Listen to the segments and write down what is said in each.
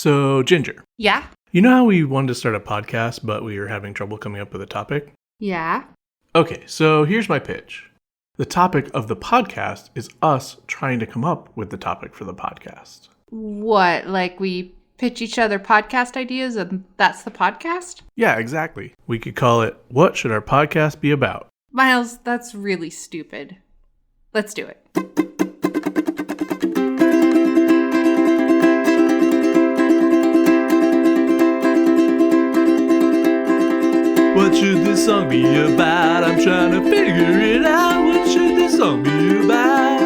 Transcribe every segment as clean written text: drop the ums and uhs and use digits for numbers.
So, Ginger, Yeah? you know how we wanted to start a podcast, but we were having trouble coming up with a topic? Yeah. Okay, so here's my pitch. The topic of the podcast is us trying to come up with the topic for the podcast. What? Like we pitch each other podcast ideas and that's the podcast? Yeah, exactly. We could call it, What Should Our Podcast Be About? Miles, that's really stupid. Let's do it. What should this song be about? I'm trying to figure it out. What should this song be about?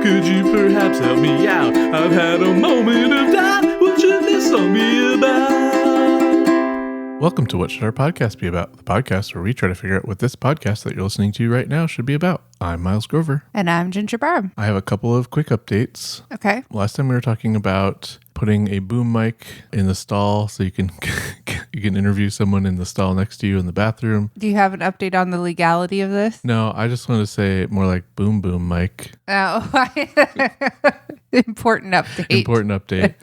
Could you perhaps help me out? I've had a moment of doubt. What should this song be about? Welcome to What Should Our Podcast Be About? The podcast where we try to figure out what this podcast that you're listening to right now should be about. I'm Miles Grover. And I'm Ginger Barb. I have a couple of quick updates. Okay. Last time we were talking about putting a boom mic in the stall so you can interview someone in the stall next to you in the bathroom. Do you have an update on the legality of this? No, I just wanted to say more like boom boom mic. Oh, important update. Important update.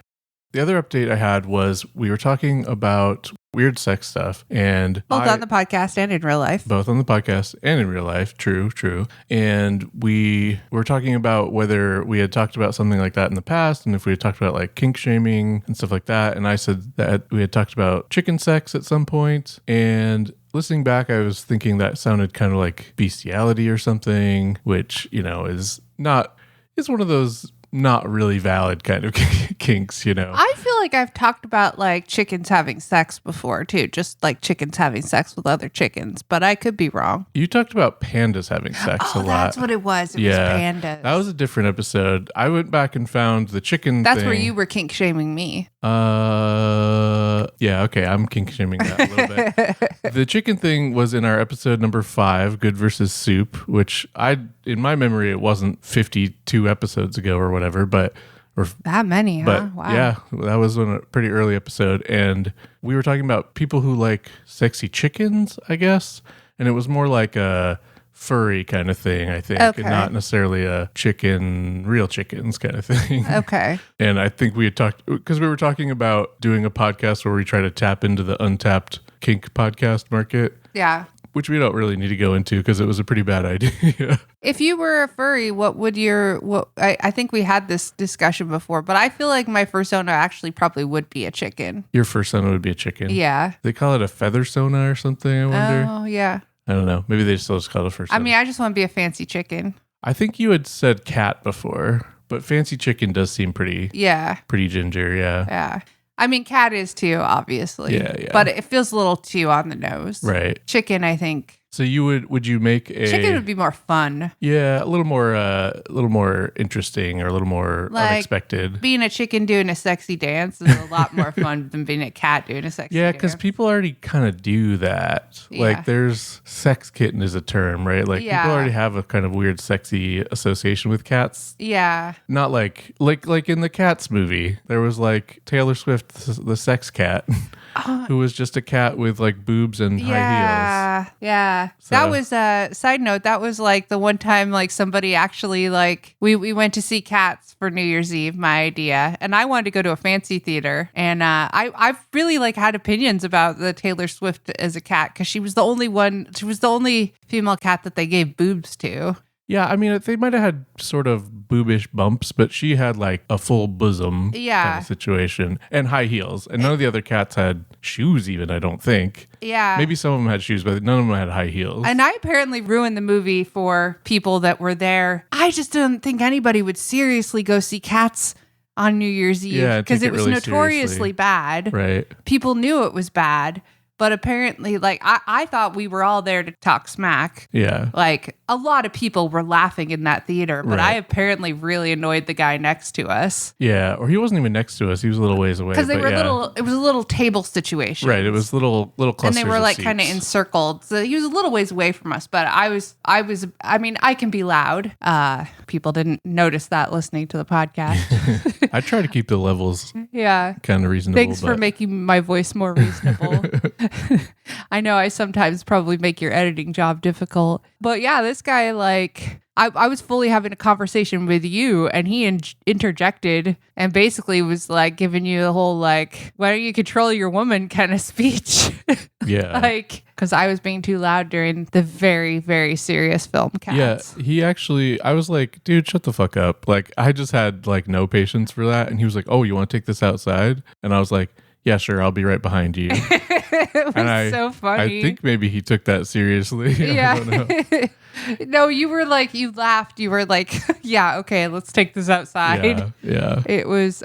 The other update I had was we were talking about weird sex stuff and Both on the podcast and in real life. Both on the podcast and in real life. True. And we were talking about whether we had talked about something like that in the past and if we had talked about like kink shaming and stuff like that. And I said that we had talked about chicken sex at some point. And listening back, I was thinking that sounded kind of like bestiality or something, which, you know, is one of those not really valid kind of kinks, you know. I feel like I've talked about like chickens having sex before too, just like chickens having sex with other chickens, but I could be wrong. You talked about pandas having sex a lot. That's what it was. It was pandas. That was a different episode. I went back and found the chicken That's thing. where you were kink shaming me. Yeah, okay, I'm kink shaming that a little bit. The chicken thing was in our episode number 5, Good versus Soup, which in my memory, it wasn't 52 episodes ago or whatever, but that many, but huh? Wow. yeah, that was in a pretty early episode, and we were talking about people who like sexy chickens, I guess, and it was more like a furry kind of thing, I think, okay. and not necessarily a real chickens kind of thing. Okay. And I think we had talked, because we were talking about doing a podcast where we try to tap into the untapped kink podcast market. Yeah. Which we don't really need to go into because it was a pretty bad idea. If you were a furry, I think we had this discussion before, but I feel like my fursona actually probably would be a chicken. Your fursona would be a chicken. Yeah. They call it a feathersona or something, I wonder. Oh, yeah. I don't know. Maybe they still just call it a fursona. I mean, I just want to be a fancy chicken. I think you had said cat before, but fancy chicken does seem pretty ginger, yeah. Yeah. I mean, cat is too, obviously. Yeah. But it feels a little too on the nose. Right. Chicken, I think. So would you make a chicken would be more fun? Yeah, a little more interesting or a little more like, unexpected. Being a chicken doing a sexy dance is a lot more fun than being a cat doing a sexy dance. Yeah, because people already kind of do that. Yeah. Like, there's sex kitten is a term, right? Like, people already have a kind of weird sexy association with cats. Yeah. Not like in the Cats movie, there was like Taylor Swift, the sex cat. Who was just a cat with like boobs and high heels. Yeah. So. That was a side note. That was like the one time like somebody actually like we went to see Cats for New Year's Eve, my idea. And I wanted to go to a fancy theater. And I've really like had opinions about the Taylor Swift as a cat because she was the only female cat that they gave boobs to. Yeah, I mean, they might have had sort of boobish bumps, but she had like a full bosom kind of situation and high heels. And none of the other cats had shoes even, I don't think. Yeah. Maybe some of them had shoes, but none of them had high heels. And I apparently ruined the movie for people that were there. I just don't think anybody would seriously go see Cats on New Year's Eve because it was really notoriously bad. Right. People knew it was bad. But apparently, like, I thought we were all there to talk smack. Yeah. Like, a lot of people were laughing in that theater, but I apparently really annoyed the guy next to us. Yeah, or he wasn't even next to us. He was a little ways away. Because it was a little table situation. Right, it was little clusters and they were like of kind of seats. encircled. So he was a little ways away from us, but I mean, I can be loud. People didn't notice that listening to the podcast. I try to keep the levels Yeah. kind of reasonable. Thanks for making my voice more reasonable. I know I sometimes probably make your editing job difficult. But yeah, this guy, like, I was fully having a conversation with you, and he interjected and basically was like giving you the whole, like, why don't you control your woman kind of speech? Yeah. Like, because I was being too loud during the very, very serious film Cats. Yeah, he actually, I was like, dude, shut the fuck up. Like, I just had like no patience for that. And he was like, oh, you want to take this outside? And I was like, yeah, sure, I'll be right behind you. It was so funny. I think maybe he took that seriously. Yeah. I don't know. No, you were like, you laughed. You were like, yeah, okay, let's take this outside. Yeah. It was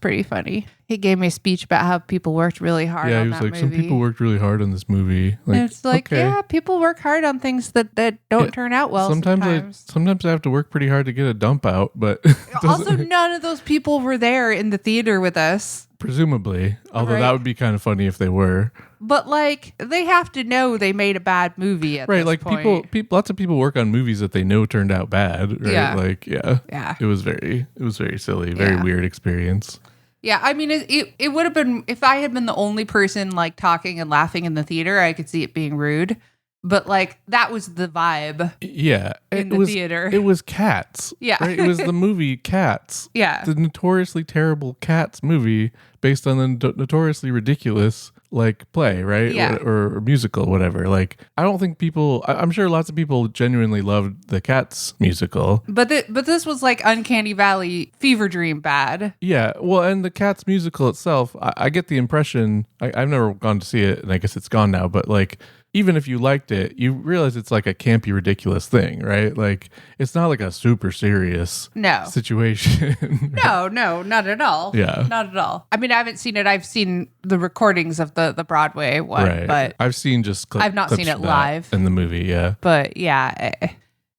pretty funny. He gave me a speech about how people worked really hard Yeah, on he was that like, movie. some people worked really hard on this movie. Like, And it's like, okay. yeah, people work hard on things that don't turn out well sometimes. Sometimes I have to work pretty hard to get a dump out, but Also, none of those people were there in the theater with us. presumably, although Right. that would be kind of funny if they were. But like, they have to know they made a bad movie at Right, this like point. people lots of people work on movies that they know turned out bad, right? Yeah. Like, yeah. Yeah. It was very silly, very Yeah. weird experience. Yeah, I mean, it would have been, if I had been the only person like talking and laughing in the theater, I could see it being rude. But like, that was the vibe. Yeah, In the theater. It was Cats. Yeah. Right? It was the movie Cats. Yeah. The notoriously terrible Cats movie based on the notoriously ridiculous like play, right? Yeah. Or musical, whatever. Like, I don't think people. I'm sure lots of people genuinely loved the Cats musical. But this was like Uncanny Valley fever dream bad. Yeah, well, and the Cats musical itself, I get the impression. I've never gone to see it, and I guess it's gone now. But like, even if you liked it, you realize it's like a campy, ridiculous thing, right? Like, it's not like a super serious No. situation. No, not at all. Yeah. Not at all. I mean, I haven't seen it. I've seen the recordings of the Broadway one, Right. but I've seen just I've not clips seen it from that live. in the movie. Yeah.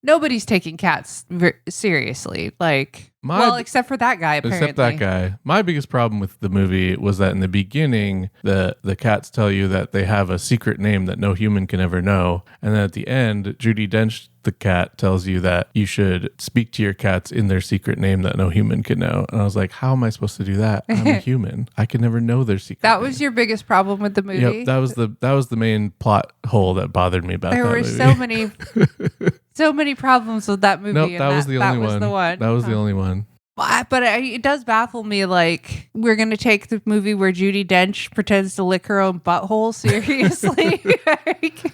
Nobody's taking Cats seriously. Like, except for that guy, apparently. Except that guy. My biggest problem with the movie was that in the beginning, the cats tell you that they have a secret name that no human can ever know. And then at the end, Judi Dench, the cat, tells you that you should speak to your cats in their secret name that no human can know. And I was like, how am I supposed to do that? I'm a human. I can never know their secret That name. was your biggest problem with the movie? Yep, that was the main plot hole that bothered me about There that were movie. so many problems with that movie. Nope, and that was the only one. The one. That was the only one. But it does baffle me. Like, we're going to take the movie where Judi Dench pretends to lick her own butthole seriously. Like,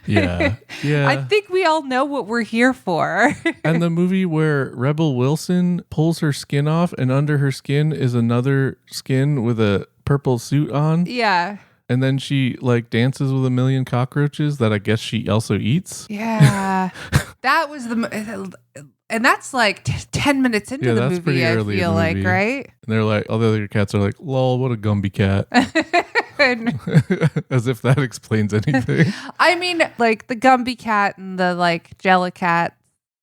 Yeah. Yeah. I think we all know what we're here for. And the movie where Rebel Wilson pulls her skin off and under her skin is another skin with a purple suit on. Yeah. And then she like dances with a million cockroaches that I guess she also eats. Yeah. That was and that's like 10 minutes into Yeah, the that's movie, pretty I early in feel the like, movie. right? And they're like, all the other cats are like, lol, what a Gumby cat. And, As if that explains anything. I mean, like the Gumby cat and the like Jellicat.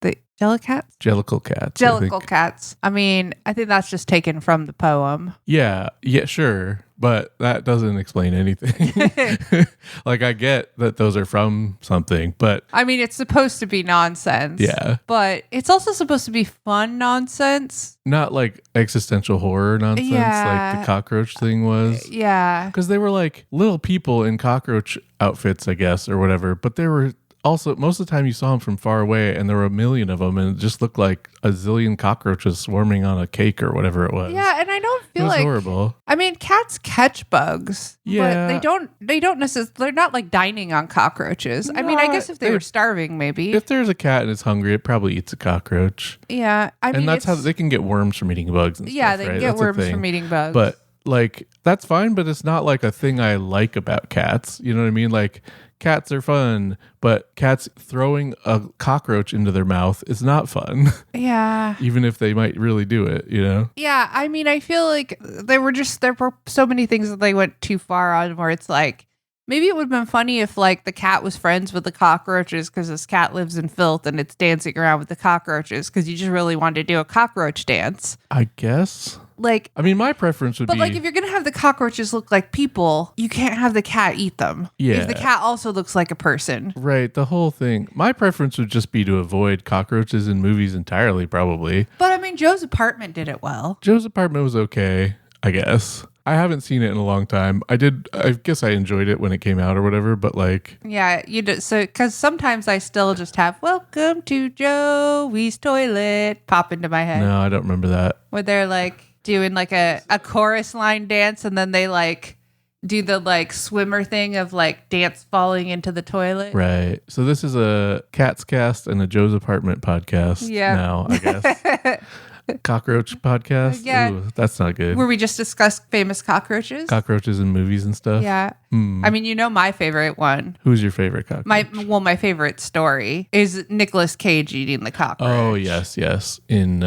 The Jellicats? Jellicle cats. I Jellicle think. cats. I mean, I think that's just taken from the poem. Yeah, sure. But that doesn't explain anything. Like, I get that those are from something, but I mean, it's supposed to be nonsense. yeah, But it's also supposed to be fun nonsense. not like existential horror nonsense Yeah. like the cockroach thing was. Yeah. Because they were like little people in cockroach outfits, I guess, or whatever. But they were also, most of the time you saw them from far away, and there were a million of them, and it just looked like a zillion cockroaches swarming on a cake or whatever it was. Yeah, and I don't It feel was like horrible. I mean, cats catch bugs. Yeah. But they don't necessarily, they're not like dining on cockroaches. I mean, I guess if they they- were starving, maybe. If there's a cat and it's hungry, it probably eats a cockroach. Yeah. I mean, And that's how it's- they can get worms from eating bugs and yeah, stuff, they right? can get That's a worms thing. from eating bugs. But like, that's fine, but it's not like a thing I like about cats. You know what I mean? Like, cats are fun, but cats throwing a cockroach into their mouth is not fun, yeah. even if they might really do it, you know? Yeah, I mean, I feel like there were so many things that they went too far on where it's like, maybe it would have been funny if like the cat was friends with the cockroaches because this cat lives in filth and it's dancing around with the cockroaches because you just really wanted to do a cockroach dance. I guess. Like, I mean, my preference would but be. like if you're going to have the cockroaches look like people, you can't have the cat eat them. Yeah. If the cat also looks like a person. Right, the whole thing. My preference would just be to avoid cockroaches in movies entirely, probably. But I mean, Joe's Apartment did it well. Joe's Apartment was okay, I guess. I haven't seen it in a long time. I guess I enjoyed it when it came out or whatever, but like, Yeah, you do. So, because sometimes I still just have "Welcome to Joey's Toilet" pop into my head. no, I don't remember that. Where they're like doing like a chorus line dance, and then they like do the like swimmer thing of like dance falling into the toilet. Right. So this is a Cat's Cast and a Joe's Apartment podcast. Yeah. Now, I guess. Cockroach podcast. Yeah. Ooh, that's not good. Where we just discussed famous cockroaches. Cockroaches in movies and stuff. Yeah. I mean, you know my favorite one. Who's your favorite cockroach? My favorite story is Nicolas Cage eating the cockroach. Oh yes. In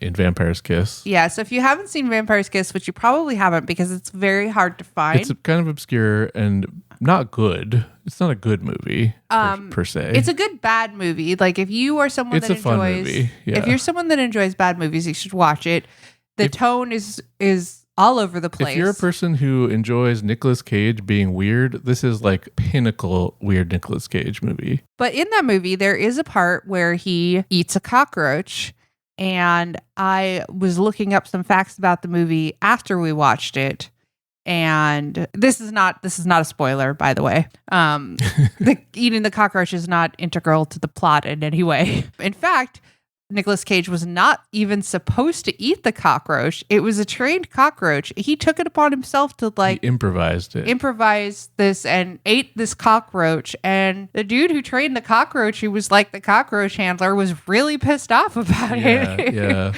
Vampire's Kiss. Yeah, so if you haven't seen Vampire's Kiss, which you probably haven't because it's very hard to find. It's kind of obscure and not good. It's not a good movie per se. It's a good bad movie. Like if you are someone It's that a fun enjoys movie, yeah. if you're someone that enjoys bad movies, you should watch it. The tone is all over the place. If you're a person who enjoys Nicolas Cage being weird, this is like pinnacle weird Nicolas Cage movie. But in that movie, there is a part where he eats a cockroach. And I was looking up some facts about the movie after we watched it. And this is not a spoiler, by the way. Eating the cockroach is not integral to the plot in any way. In fact, Nicolas Cage was not even supposed to eat the cockroach. It was a trained cockroach. He took it upon himself to like He improvised it. improvise this and ate this cockroach. And the dude who trained the cockroach, who was like the cockroach handler, was really pissed off about it. Yeah.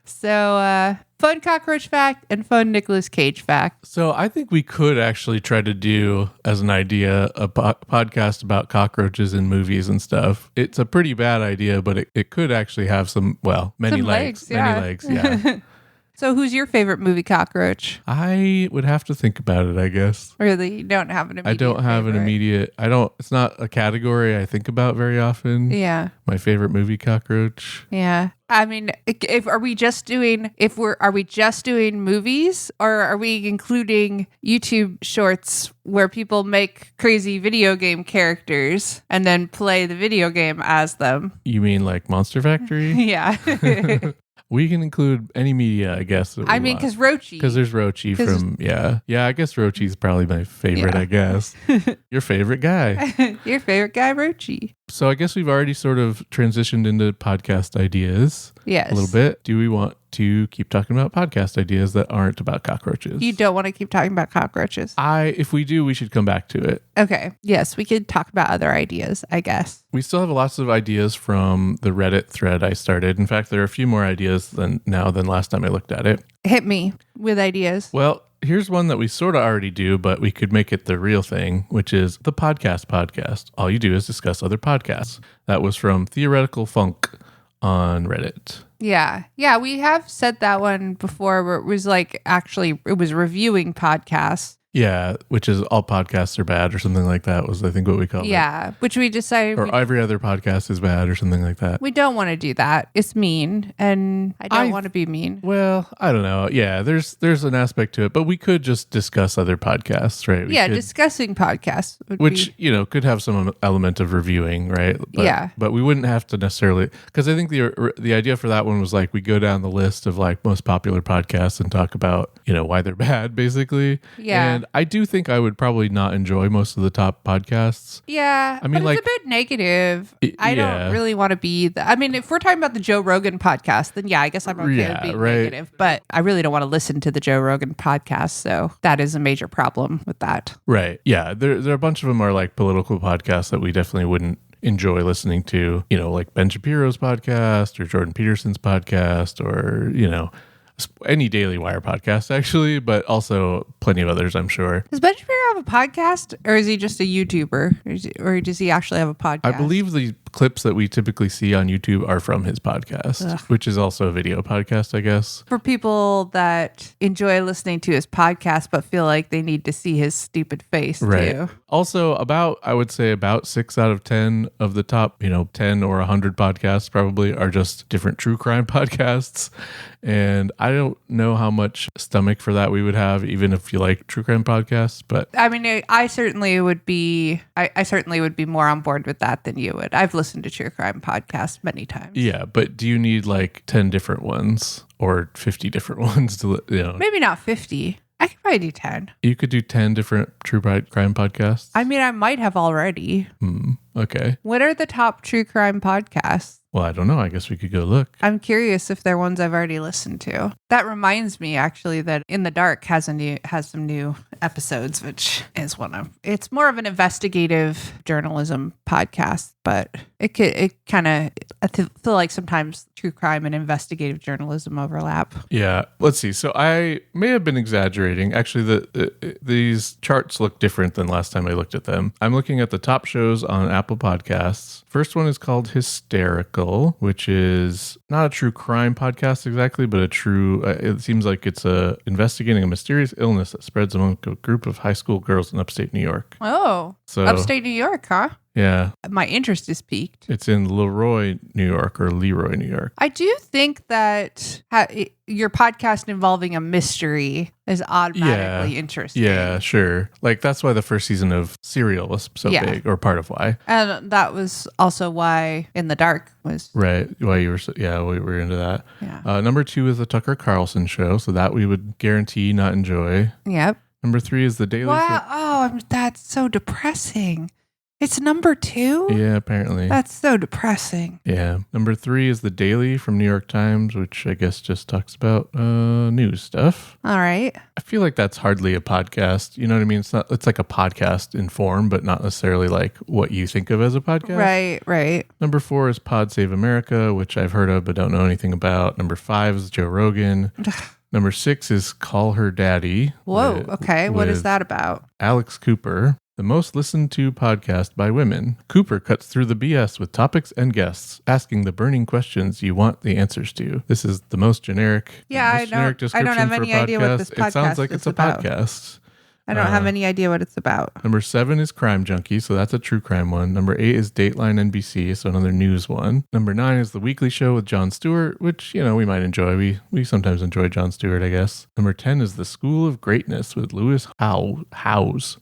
So, fun cockroach fact and fun Nicolas Cage fact. So I think we could actually try to do, as an idea, a podcast about cockroaches in movies and stuff. It's a pretty bad idea, but it could actually have many Some legs. yeah. Many legs, yeah. So, who's your favorite movie cockroach? I would have to think about it, I guess. Really, you don't have an immediate I don't have an favorite. immediate, it's not a category I think about very often. Yeah. My favorite movie cockroach. Yeah. I mean, are we just doing movies, or are we including YouTube shorts where people make crazy video game characters and then play the video game as them? You mean like Monster Factory? Yeah. We can include any media, I guess. Because Rochi. Because there's Rochi from, yeah, I guess Rochi's probably my favorite, Yeah. I guess. Your favorite guy. Your favorite guy, Rochi. So I guess we've already sort of transitioned into podcast ideas Yes. a little bit. Do we want to keep talking about podcast ideas that aren't about cockroaches? You don't want to keep talking about cockroaches. If we do, we should come back to it. Okay. Yes, we could talk about other ideas, I guess. We still have lots of ideas from the Reddit thread I started. In fact, there are a few more ideas than last time I looked at it. Hit me with ideas. Well, here's one that we sort of already do, but we could make it the real thing, which is the podcast. All you do is discuss other podcasts. That was from Theoretical Funk on Reddit. Yeah. Yeah, we have said that one before where it was like it was reviewing podcasts. Yeah, which is all podcasts are bad or something like that was, I think, what we called it. Yeah, which we decided Or every other podcast is bad or something like that. we don't want to do that. It's mean, and I don't want to be mean. Well, I don't know. Yeah, there's an aspect to it, but we could just discuss other podcasts, right? We could, discussing podcasts would which, be, could have some element of reviewing, right? But, Yeah. But we wouldn't have to necessarily, because I think the idea for that one was like we go down the list of like most popular podcasts and talk about, why they're bad, basically. Yeah. And I do think I would probably not enjoy most of the top podcasts. Yeah, I mean, but like- it's a bit negative. I yeah. don't really want to be I mean, if we're talking about the Joe Rogan podcast, then yeah, I guess I'm okay Yeah, with being right. negative. But I really don't want to listen to the Joe Rogan podcast, so that is a major problem with that. Right. Yeah. There are a bunch of them are like political podcasts that we definitely wouldn't enjoy listening to, like Ben Shapiro's podcast or Jordan Peterson's podcast or, any Daily Wire podcast, actually, but also plenty of others, I'm sure. Does Ben Shapiro have a podcast, or is he just a YouTuber, or does he actually have a podcast? I believe the clips that we typically see on YouTube are from his podcast, which is also a video podcast, I guess. For people that enjoy listening to his podcast but feel like they need to see his stupid face Right. too. Also, I would say about 6 out of 10 of the top, 10 or 100 podcasts probably are just different true crime podcasts. And I don't know how much stomach for that we would have, even if you like true crime podcasts. But I mean, I certainly would be. I certainly would be more on board with that than you would. I've listened to true crime podcasts many times. yeah, but do you need like 10 different ones or 50 different ones to, Maybe not 50. I could probably do 10. You could do 10 different true crime podcasts? I mean, I might have already. Okay. What are the top true crime podcasts? Well, I don't know. I guess we could go look. I'm curious if they're ones I've already listened to. That reminds me, actually, that In the Dark has some new episodes, which is it's more of an investigative journalism podcast, but I feel like sometimes true crime and investigative journalism overlap. Yeah. Let's see. So I may have been exaggerating. Actually, these charts look different than last time I looked at them. I'm looking at the top shows on Apple Podcasts. First one is called Hysterical, which is not a true crime podcast exactly, but it seems like it's investigating a mysterious illness that spreads among a group of high school girls in upstate New York. Oh, so upstate New York, huh? Yeah. My interest is piqued. It's in Leroy, New York, or Leroy, New York. I do think that your podcast involving a mystery is automatically interesting. Yeah, sure. Like, that's why the first season of Serial was so big, or part of why. And that was also why In the Dark was. Right. Why we were into that. Yeah. Number 2 is the Tucker Carlson Show. So that we would guarantee not enjoy. Yep. Number 3 is the Daily. Wow. That's so depressing. It's number 2? Yeah, apparently. That's so depressing. Yeah. Number 3 is The Daily from New York Times, which I guess just talks about news stuff. All right. I feel like that's hardly a podcast. You know what I mean? It's like a podcast in form, but not necessarily like what you think of as a podcast. Right. Number 4 is Pod Save America, which I've heard of but don't know anything about. Number 5 is Joe Rogan. Number 6 is Call Her Daddy. Whoa. Okay. What is that about? Alex Cooper. The most listened to podcast by women. Cooper cuts through the BS with topics and guests, asking the burning questions you want the answers to. This is the most generic. Yeah, I don't have any idea what this podcast is. It sounds like it's a podcast. I don't have any idea what it's about. Number 7 is Crime Junkie, so that's a true crime one. Number 8 is Dateline NBC, so another news one. Number 9 is The Weekly Show with Jon Stewart, which, we might enjoy. We sometimes enjoy Jon Stewart, I guess. Number 10 is The School of Greatness with Lewis Howes.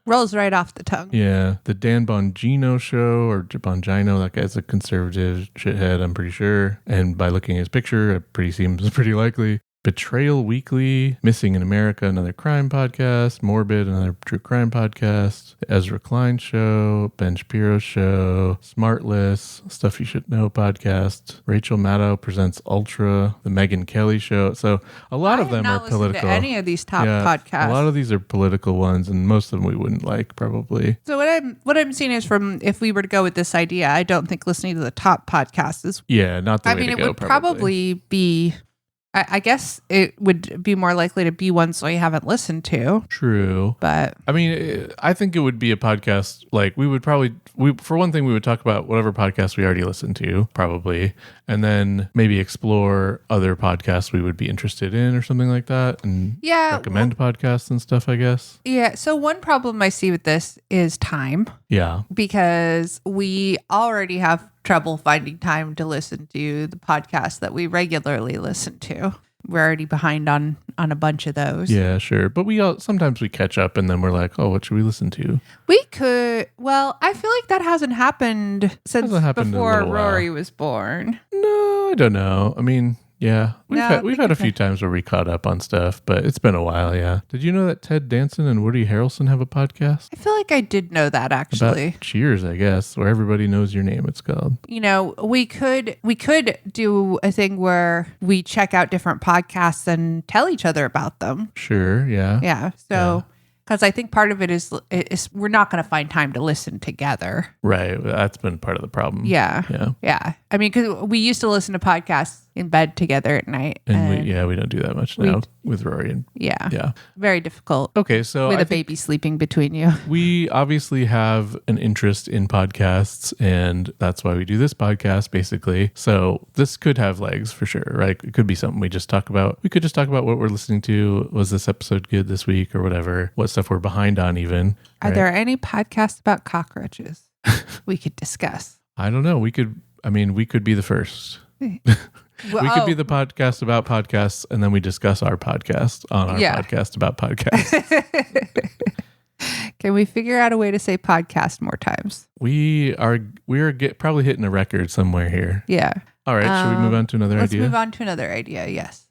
Rolls right off the tongue. Yeah. The Dan Bongino Show, or Bongino, that guy's a conservative shithead, I'm pretty sure. And by looking at his picture, it seems pretty likely. Betrayal Weekly, Missing in America, another crime podcast, Morbid, another true crime podcast, The Ezra Klein Show, Ben Shapiro Show, Smartless, Stuff You Should Know podcast, Rachel Maddow Presents Ultra, The Megyn Kelly Show. So a lot of them are political. To any of these top podcasts. A lot of these are political ones, and most of them we wouldn't like, probably. So what I'm seeing is, from if we were to go with this idea, I don't think listening to the top podcasts is. Yeah, not the way to go. It would probably be. I guess it would be more likely to be ones we haven't listened to. True. But I think it would be a podcast, like we would probably, for one thing, we would talk about whatever podcast we already listened to, probably, and then maybe explore other podcasts we would be interested in or something like that, and recommend podcasts and stuff, I guess. Yeah. So one problem I see with this is time. Yeah. Because we already have trouble finding time to listen to the podcasts that we regularly listen to. We're already behind on a bunch of those. Yeah, sure. But sometimes we catch up and then we're like, oh, what should we listen to? We could. Well, I feel like that hasn't happened since before Rory was born. No, I don't know. I mean, yeah, we've had a few times where we caught up on stuff, but it's been a while. Yeah. Did you know that Ted Danson and Woody Harrelson have a podcast? I feel like I did know that, actually. About Cheers, I guess, where everybody knows your name. It's called. We could do a thing where we check out different podcasts and tell each other about them. Sure. Yeah. Yeah. So. Because I think part of it is we're not going to find time to listen together. Right. That's been part of the problem. Yeah. I mean, because we used to listen to podcasts in bed together at night. And we don't do that much now with Rory. And yeah. Very difficult. Okay, so with a baby sleeping between you. We obviously have an interest in podcasts, and that's why we do this podcast, basically. So this could have legs for sure, right? It could be something we just talk about. We could just talk about what we're listening to. Was this episode good this week or whatever? What stuff we're behind on even. Are there any podcasts about cockroaches we could discuss? I don't know. We could be the first. Well, We could be the podcast about podcasts, and then we discuss our podcast on our podcast about podcasts. Can we figure out a way to say podcast more times? We are probably hitting a record somewhere here. Yeah. All right. Should we move on to another idea? Let's move on to another idea. Yes.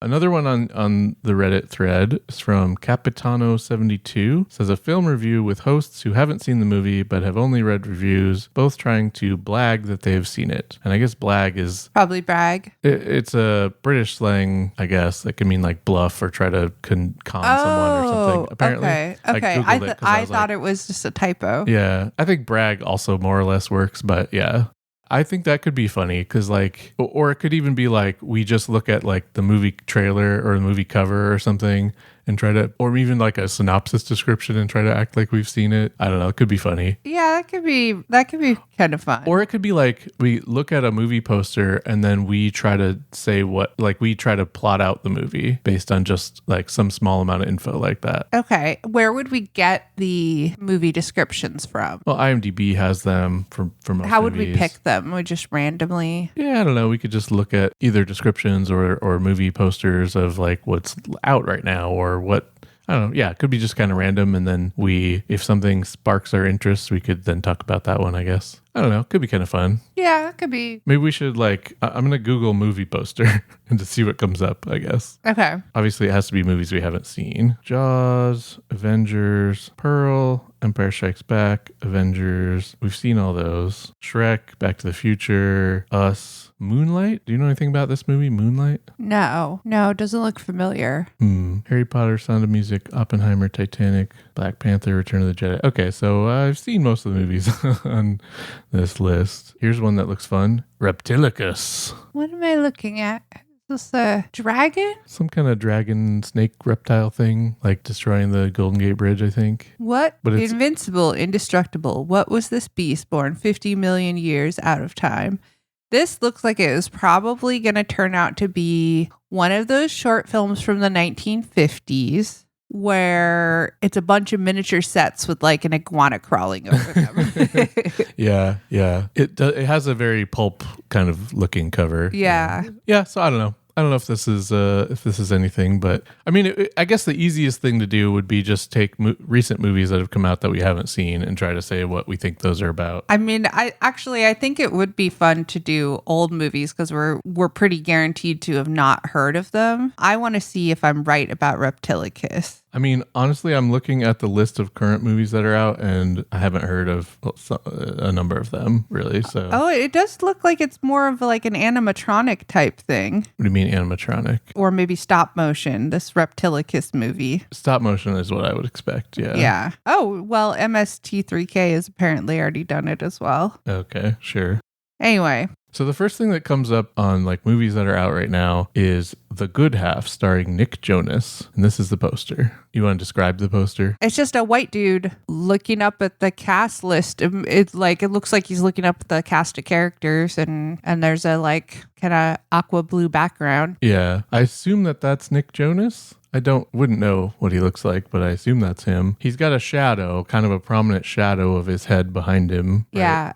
Another one on the Reddit thread is from Capitano72. Says a film review with hosts who haven't seen the movie but have only read reviews, both trying to blag that they have seen it. And I guess blag is probably brag. It's a British slang, I guess, that can mean like bluff or try to con someone or something. Apparently, okay. I thought it was just a typo. Yeah, I think brag also more or less works, but yeah. I think that could be funny because like, or it could even be like, we just look at like the movie trailer or the movie cover or something and try to, or even like a synopsis description and try to act like we've seen it. I don't know. It could be funny. Yeah, that could be kind of fun. Or it could be like we look at a movie poster and then we try to say we try to plot out the movie based on just like some small amount of info like that. Okay. Where would we get the movie descriptions from? Well, IMDb has them for most How would movies. we pick them? We just randomly? Yeah, I don't know. We could just look at either descriptions or movie posters of like what's out right now or what. I don't know. Yeah, it could be just kind of random. And then if something sparks our interest, we could then talk about that one, I guess. I don't know. It could be kind of fun. Yeah, it could be. Maybe we should I'm going to Google movie poster and to see what comes up, I guess. Okay. Obviously, it has to be movies we haven't seen. Jaws, Avengers, Pearl, Empire Strikes Back, Avengers. We've seen all those. Shrek, Back to the Future, Us, Moonlight. Do you know anything about this movie, Moonlight? No, it doesn't look familiar. Harry Potter, Sound of Music, Oppenheimer, Titanic, Black Panther, Return of the Jedi. Okay, so I've seen most of the movies on this list. Here's one that looks fun. Reptilicus. What am I looking at? Is this a dragon? Some kind of dragon snake reptile thing, like destroying the Golden Gate Bridge, I think. What? But it's invincible, indestructible. What was this beast born 50 million years out of time? This looks like it was probably going to turn out to be one of those short films from the 1950s where it's a bunch of miniature sets with like an iguana crawling over them. Yeah. It has a very pulp kind of looking cover. Yeah. Yeah, so I don't know. I don't know if this is anything, but I mean, I guess the easiest thing to do would be just take recent movies that have come out that we haven't seen and try to say what we think those are about. I mean, I think it would be fun to do old movies because we're pretty guaranteed to have not heard of them. I want to see if I'm right about Reptilicus. I mean, honestly, I'm looking at the list of current movies that are out, and I haven't heard of a number of them, really. So, oh, it does look like it's more of like an animatronic type thing. What do you mean animatronic? Or maybe stop motion, this Reptilicus movie. Stop motion is what I would expect, yeah. Yeah. Oh, well, MST3K has apparently already done it as well. Okay, sure. Anyway. So the first thing that comes up on like movies that are out right now is The Good Half starring Nick Jonas. And this is the poster. You want to describe the poster? It's just a white dude looking up at the cast list. It looks like he's looking up at the cast of characters and there's a like kind of aqua blue background. Yeah. I assume that's Nick Jonas. I wouldn't know what he looks like, but I assume that's him. He's got a shadow, kind of a prominent shadow of his head behind him. Right? Yeah.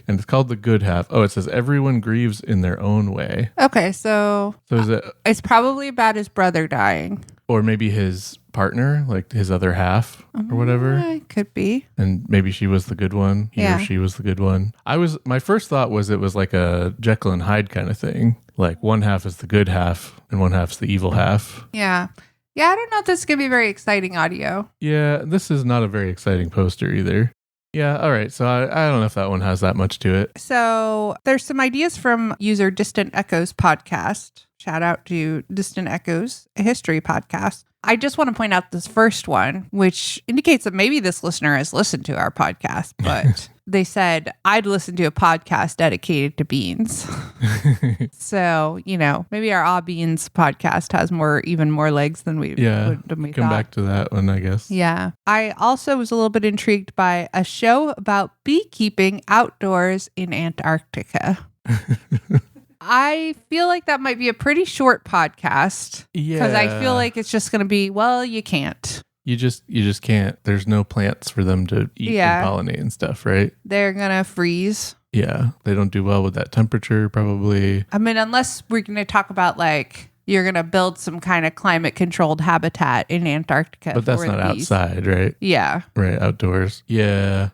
And it's called The Good Half. Oh, it says everyone grieves in their own way. Okay, so is it? It's probably about his brother dying. Or maybe his partner, like his other half or whatever. It could be. And maybe she was the good one. He or she was the good one. My first thought was it was like a Jekyll and Hyde kind of thing. Like one half is the good half and one half's the evil half. Yeah. Yeah, I don't know if this is going to be very exciting audio. Yeah, this is not a very exciting poster either. Yeah, all right. So I don't know if that one has that much to it. So there's some ideas from user Distant Echoes podcast. Shout out to Distant Echoes, a history podcast. I just want to point out this first one, which indicates that maybe this listener has listened to our podcast, but they said, I'd listen to a podcast dedicated to beans. So, maybe our Ah Beans podcast has even more legs than we come thought. Back to that one, I guess. Yeah. I also was a little bit intrigued by a show about beekeeping outdoors in Antarctica. I feel like that might be a pretty short podcast. Yeah. Because I feel like it's just going to be, you can't. You just can't. There's no plants for them to eat and pollinate and stuff, right? They're going to freeze. Yeah, they don't do well with that temperature, probably. I mean, unless we're going to talk about like you're going to build some kind of climate controlled habitat in Antarctica. But that's for not the bees. outside, right? Yeah. Right, outdoors. Yeah.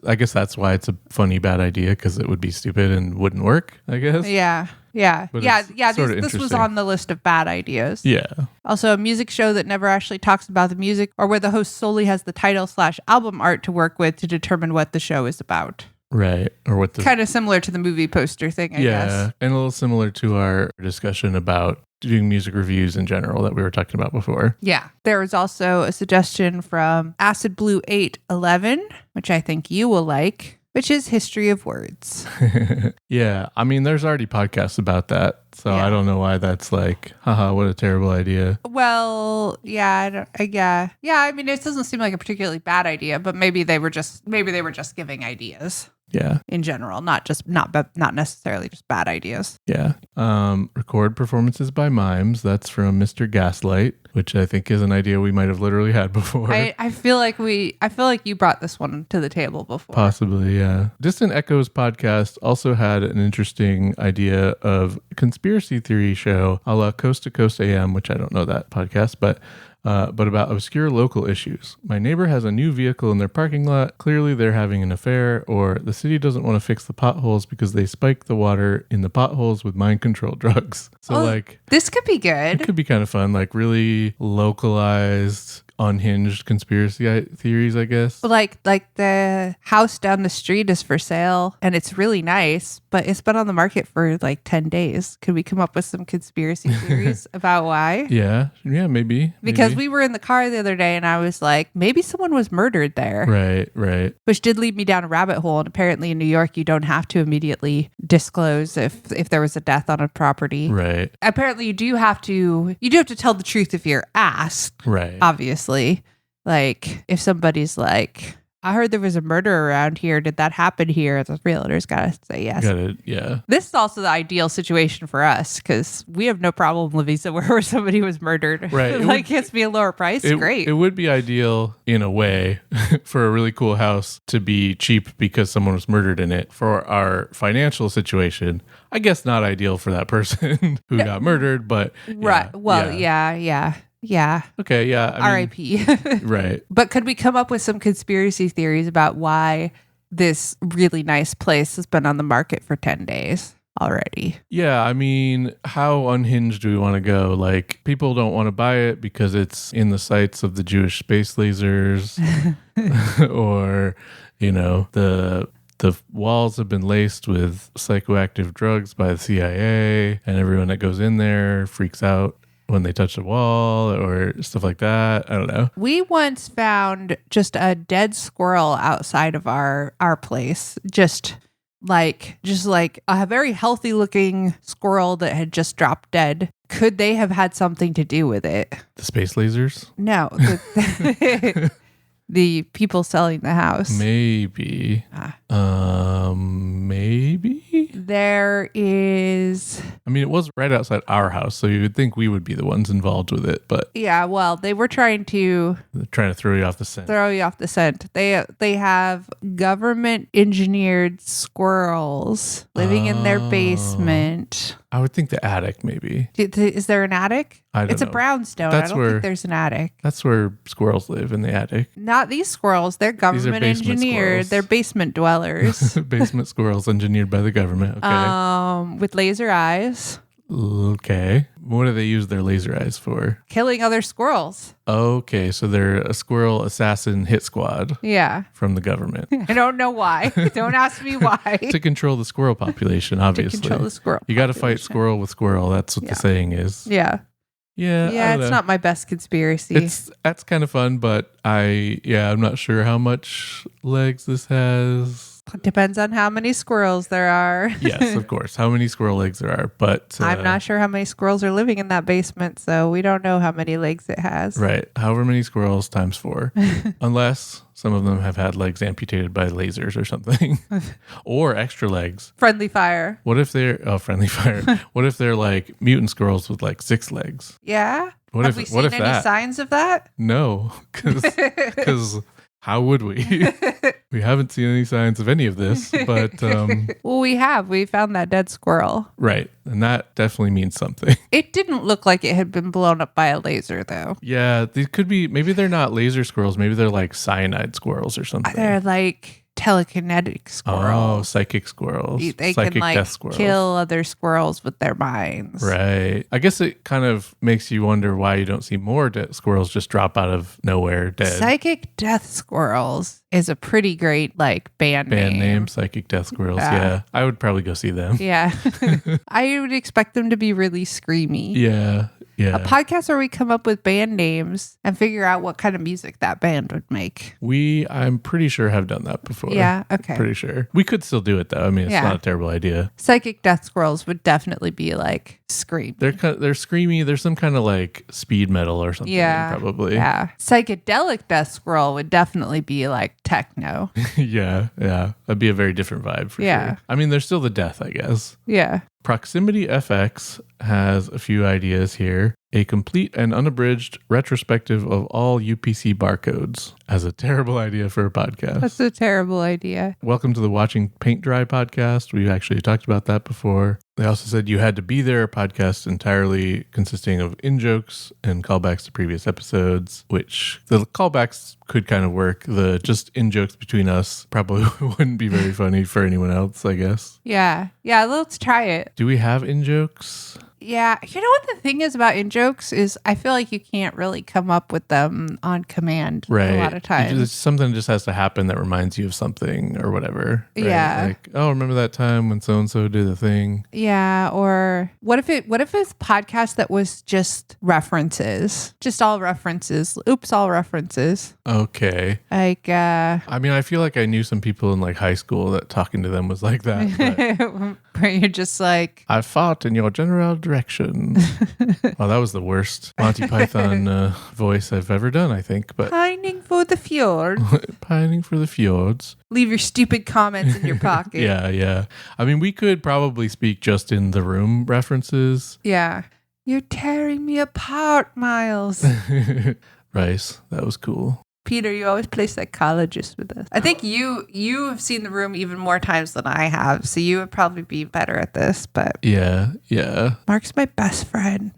I guess that's why it's a funny, bad idea, because it would be stupid and wouldn't work, I guess. Yeah. Yeah. But Yeah. it's Yeah. sorta This was interesting. on the list of bad ideas. Yeah. Also, a music show that never actually talks about the music or where the host solely has the title/album art to work with to determine what the show is about. Right. Or what the. Kind of similar to the movie poster thing, I guess. And a little similar to our discussion about doing music reviews in general that we were talking about before. Yeah. There was also a suggestion from Acid Blue 811, which I think you will like, which is History of Words. Yeah. I mean, there's already podcasts about that. So Yeah. I don't know why that's like, haha, what a terrible idea. Well, yeah, yeah. I mean, it doesn't seem like a particularly bad idea, but maybe they were just giving ideas Yeah. in general, not necessarily just bad ideas. Yeah. Record performances by mimes. That's from Mr. Gaslight, which I think is an idea we might have literally had before. I feel like you brought this one to the table before. Possibly, yeah. Distant Echoes podcast also had an interesting idea of conspiracy theory show a la Coast to Coast AM, which I don't know that podcast, but about obscure local issues. My neighbor has a new vehicle in their parking lot. Clearly, they're having an affair, or the city doesn't want to fix the potholes because they spike the water in the potholes with mind control drugs. So, like, this could be it good. could be kind of fun, like really localized, unhinged conspiracy theories, I guess. Like the house down the street is for sale and it's really nice, but it's been on the market for like 10 days. Could we come up with some conspiracy theories about why? Yeah, maybe. Because maybe. we were in the car the other day and I was like, maybe someone was murdered there. Right. Which did lead me down a rabbit hole. And apparently in New York, you don't have to immediately disclose if there was a death on a property. Right. Apparently you do have to tell the truth if you're asked. Right. Obviously. Like if somebody's like, I heard there was a murder around here. Did that happen here? The realtor's got to say yes. Got it. Yeah. This is also the ideal situation for us because we have no problem living somewhere where somebody was murdered. Right. It Like gets me a lower price. Great. It would be ideal in a way for a really cool house to be cheap because someone was murdered in it. For our financial situation, I guess not ideal for that person who got murdered, but Right. Well, yeah. Okay, yeah. I mean, R.I.P. right. But could we come up with some conspiracy theories about why this really nice place has been on the market for 10 days already? Yeah, I mean, how unhinged do we want to go? Like, people don't want to buy it because it's in the sights of the Jewish space lasers, or, the walls have been laced with psychoactive drugs by the CIA, and everyone that goes in there freaks out when they touch the wall or stuff like that. I don't know. We once found just a dead squirrel outside of our place. Just like a very healthy looking squirrel that had just dropped dead. Could they have had something to do with it? The space lasers? No. The people selling the house. Maybe. Maybe? There is... I mean, it was right outside our house, so you would think we would be the ones involved with it, but Yeah, well, they were trying to they're trying to throw you off the scent. throw you off the scent. They have government engineered squirrels living in their basement. I would think the attic, maybe. Is there an attic? I don't It's a know. brownstone. That's I don't where- think there's an attic. That's where squirrels live, in the attic. Not these squirrels. They're government basement engineered. squirrels. They're basement dwellers. Basement squirrels engineered by the government. Okay. With laser eyes, Okay. What do they use their laser eyes for? killing other squirrels. Okay, so they're a squirrel assassin hit squad Yeah. from the government I don't know why. Don't ask me why. to control the squirrel population, obviously. Control the squirrel. You got to fight population. squirrel with squirrel. That's what Yeah. the saying is. Yeah. Yeah. I Yeah, don't it's know. not my best conspiracy. That's kind of fun, but I'm not sure how much legs this has. Depends on how many squirrels there are. Yes, of course. How many squirrel legs there are, but I'm not sure how many squirrels are living in that basement, so we don't know how many legs it has. right. However many squirrels times 4, unless some of them have had legs amputated by lasers or something, or extra legs. Friendly fire. What if they're friendly fire? What if they're like mutant squirrels with like 6 legs? Yeah. What Have if we seen any that? signs of that? No, because How would we? We haven't seen any signs of any of this, but Well, we have. We found that dead squirrel. right. And that definitely means something. It didn't look like it had been blown up by a laser, though. Yeah, these could be, maybe they're not laser squirrels. Maybe they're like cyanide squirrels or something. They're like telekinetic Oh, squirrels. psychic squirrels. They Psychic can like death squirrels. kill other squirrels with their minds. Right. I guess it kind of makes you wonder why you don't see more squirrels just drop out of nowhere dead. Psychic death squirrels is a pretty great like band Name, Psychic Death Squirrels. Yeah. I would probably go see them. Yeah. I would expect them to be really screamy. Yeah. Yeah. A podcast where we come up with band names and figure out what kind of music that band would make. I'm pretty sure, have done that before. Yeah, okay. Pretty sure. We could still do it though. I mean, it's Yeah. not a terrible idea. Psychic death squirrels would definitely be like scream. They're screamy. There's some kind of like speed metal or something. Yeah. Probably. Yeah. Psychedelic death squirrel would definitely be like techno. Yeah. Yeah. That'd be a very different vibe for Yeah. sure. I mean, there's still the death, I guess. Yeah. Proximity FX has a few ideas here. A complete and unabridged retrospective of all UPC barcodes as a terrible idea for a podcast. That's a terrible idea. Welcome to the Watching Paint Dry podcast. We've actually talked about that before. They also said You Had to Be There, a podcast entirely consisting of in-jokes and callbacks to previous episodes, which the callbacks could kind of work. The just in-jokes between us probably wouldn't be very funny for anyone else, I guess. Yeah. Yeah. Let's try it. Do we have in-jokes? Yeah. You know what the thing is about in jokes is I feel like you can't really come up with them on command Right. a lot of times. It's something just has to happen that reminds you of something or whatever. Right? Yeah. Like, oh, remember that time when so-and-so did a thing? Yeah, or what if it's a podcast that was just references? Just all references. Oops, all references. Okay. Like I mean, I feel like I knew some people in like high school that talking to them was like that. But where you're just like I fought in your general direction. Oh, that was the worst Monty Python voice I've ever done, I think. But pining for the fjord. pining for the fjords. Leave your stupid comments in your pocket. Yeah, yeah. I mean, we could probably speak just in the room references. Yeah. You're tearing me apart, Miles. Rice, that was cool. Peter, you always play psychologist with us. I think you have seen The Room even more times than I have, so you would probably be better at this, but Yeah, yeah. Mark's my best friend.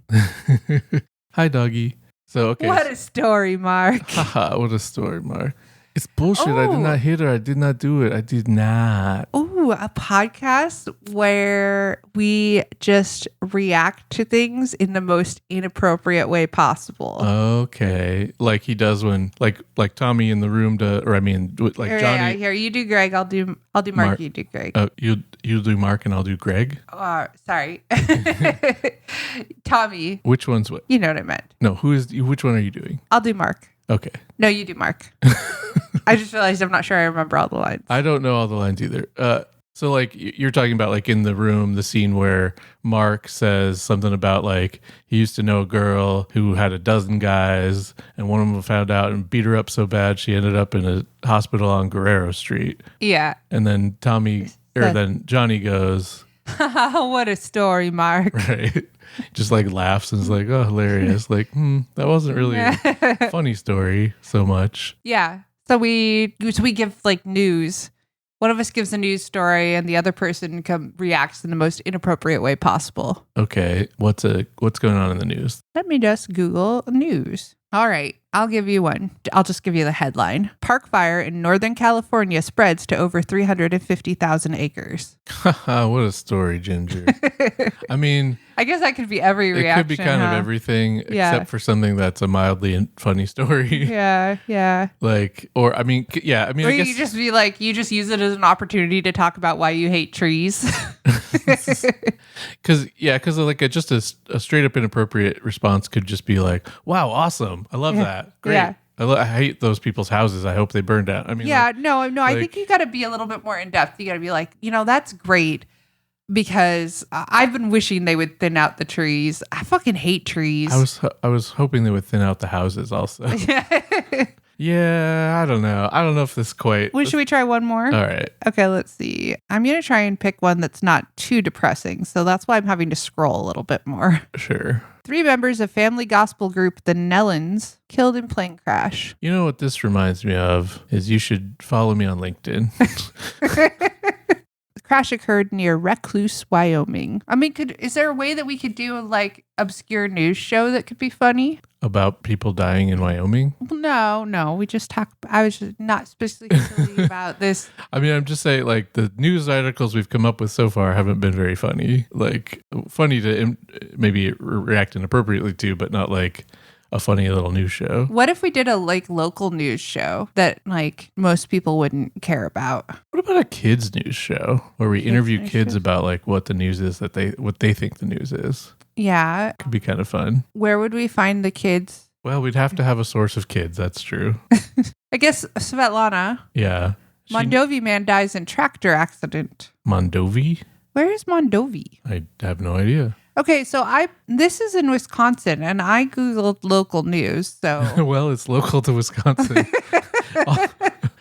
Hi, doggy. So, okay. What a story, Mark. Haha, what a story, Mark. It's bullshit. I did Oh. not hit her. I did not do it. I did not. Ooh, a podcast where we just react to things in the most inappropriate way possible. Okay. Like he does when, like Tommy in the room does, or I mean, like Here, Johnny. yeah, here, you do Greg. I'll do Mark. Mark. You do Greg. You do Mark and I'll do Greg. Sorry, Tommy. Which one's what? You know what I meant. No, which one are you doing? I'll do Mark. Okay. No, you do Mark. I just realized I'm not sure I remember all the lines. I don't know all the lines either. So like you're talking about like in the room, the scene where Mark says something about like he used to know a girl who had a dozen guys and one of them found out and beat her up so bad she ended up in a hospital on Guerrero Street. Yeah. And then then Johnny goes, What a story, Mark. right? Just like laughs and is like, oh, hilarious. Like, that wasn't really a funny story so much. Yeah. So we give like news. One of us gives a news story and the other person reacts in the most inappropriate way possible. Okay. What's going on in the news? Let me just Google news. All right, I'll give you one. I'll just give you the headline. Park fire in Northern California spreads to over 350,000 acres. Haha, what a story, Ginger. I mean, I guess that could be every it reaction. could be kind of everything Yeah. except for something that's a mildly funny story. Yeah, yeah. Like, or I mean, yeah, I mean, Or I guess you just be like, you just use it as an opportunity to talk about why you hate trees. because like just a straight up inappropriate response could just be like, wow, awesome. I love that. Great. Yeah. I hate those people's houses. I hope they burn down. I mean, Yeah, like, no, I think you got to be a little bit more in depth. You got to be like, that's great because I've been wishing they would thin out the trees. I fucking hate trees. I was hoping they would thin out the houses also. Yeah, I don't know. I don't know if this quite. Well, should we try one more? All right. Okay, let's see. I'm going to try and pick one that's not too depressing. So that's why I'm having to scroll a little bit more. Sure. 3 members of family gospel group The Nellens killed in plane crash. You know what this reminds me of is you should follow me on LinkedIn. The crash occurred near Recluse, Wyoming. I mean, is there a way that we could do a like obscure news show that could be funny? About people dying in Wyoming? No. We just talked. I was just not specifically about this. I mean, I'm just saying, like, the news articles we've come up with so far haven't been very funny. Like, funny to maybe react inappropriately to, but not like a funny little news show. What if we did a like local news show that like most people wouldn't care about? What about a kids news show where we interview kids about like what the news is what they think the news is? Yeah. Could be kind of fun. Where would we find the kids? Well, we'd have to have a source of kids. That's true. I guess Svetlana. Yeah. Mondovi man dies in tractor accident. Mondovi? Where is Mondovi? I have no idea. Okay, so this is in Wisconsin, and I Googled local news, so... Well, it's local to Wisconsin.